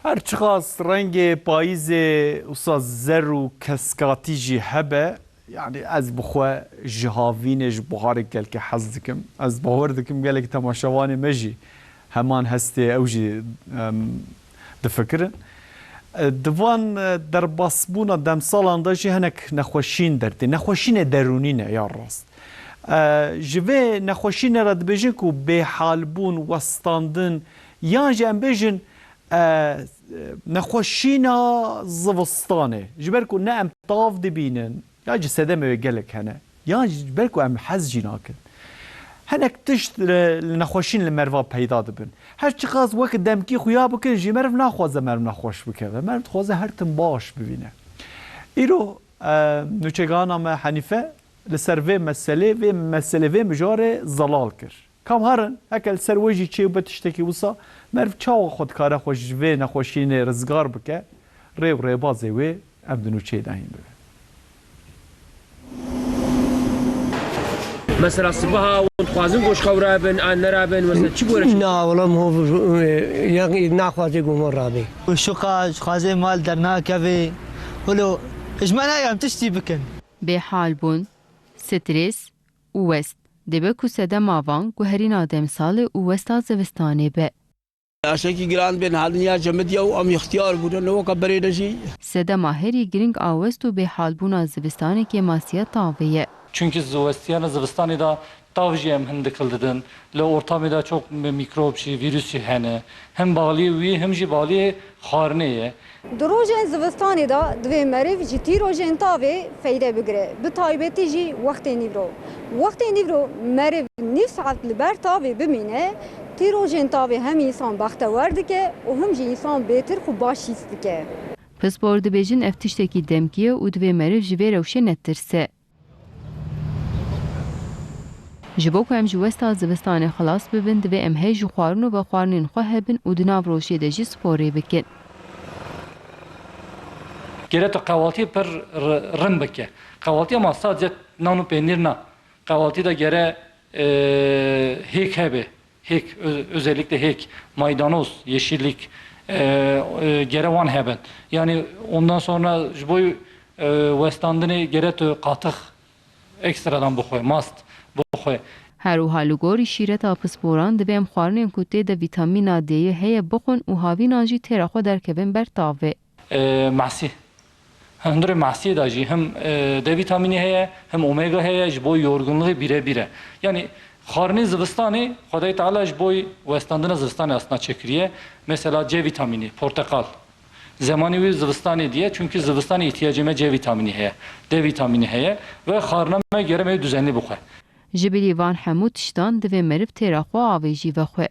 هر چقاس رنگ پاییز وسا زر و کسکاتی جی هبه يعني از بخوا جهاوینش بخارك گل که حز دکم از باور دکم گل که تماشاوان مجی همان هسته اوجی دفکرن دوان در باسبونا دم سالان داشی هنک نخوشین درتی نخوشین درونینه یا راست جوه نخوشین رد بجن کو به حال بون وستاندن یا جن بجن نخوشینا زوستانه جبر کو نه ام طاف دبینن یا جسده می گلک هنه یا جبر کو ام حز جناکن هنک تشت نخوشین لمروا پیدا دبن هر چقاس وقت دمکی خویا بکن جی مرو نخوازه مرو نخوش بکن و مرو خوازه هر تن باش ببینه ایرو نوچگانا ما حنیفه لسر وی مسئله وی مجار زلال کر کام هرن هکل سر وجی چی بتشتکی وسا مرو چاو خود کاره خوش وی نخوشین رزگار بکه ری بازی وی ابدنو چی دهیم ببین مثلا صبحها وانتخوازن گوش خورابن آن نرابن مثلا چی گورش؟ نه والله هو يعني ناخذ يقوم رابي والشقاج خوازي مال درنا كافي ولو اجمعنا يوم تشتي بكن به حال بون سترس وست دبه کو سده ماوان کو هرین آدم سال وستا زوستانه به اشکی گران بین حال نیا جمدیا و ام اختیار بودن و کبری نشی سده ماهری گرینگ آوست و به حال بون زوستانه که ماسیه تاویه Çünkü Zivestiyan Zivistan'da tavciyem hindikildin. Le ortamda çok mikrop şey, virüs şey hene. Hem bağlı ve hem ji bağlı xarneye. Drojen Zivistan'da dve meriv ji tîrojên tavê feyde bigire. Bi taybetî jî wextê nîvro. Wextê nîvro meriv nîv saet li ber tavê bimîne. Tîrojên tavê hem însan bextewar dike û hem jî însan bêtir xwe baş hîs dike. Pes bordu bejin eftişteki demkiye û dve meriv ji vê rewşê nettirse. Ji bo ku em ji westa zivistanê xelas bibin divê em hey ji xwarin û vexwarinên xwe hebin û di nav rojê de jî sporê bikin. Gere to kahvaltı per rın bike. Kahvaltı ama sadece nanu peynir na. Kahvaltı da gere hek hebe. Hek özellikle hek, maydanoz, yeşillik gere van hebben. Yani ondan sonra ji bo westandını gere to qatık ekstradan bixwe mast. هر و حالوگوری شیرت آپسپوران دبیم خواهرنیم کته ده ویتامین دیه هی بخون و هاوی ناجی تیرا خود در کبین بر تاوه معسی هندر معسی داجی هم ده ویتامینی هی هم اومگا هی جبو yorgunluğu bire yani خارنی زوستانی خدای تعالی جبوی وستاندن زوستانی aslında çekiriye mesela C vitamini portakal zamanı ve zıvıstani diye çünkü zıvıstani ihtiyacıma C vitamini heye, D vitamini heye ve xarname göre düzenli bu. جبلی وان حمود تشتان دوی مریف تیرا خوا آویجی و خواه.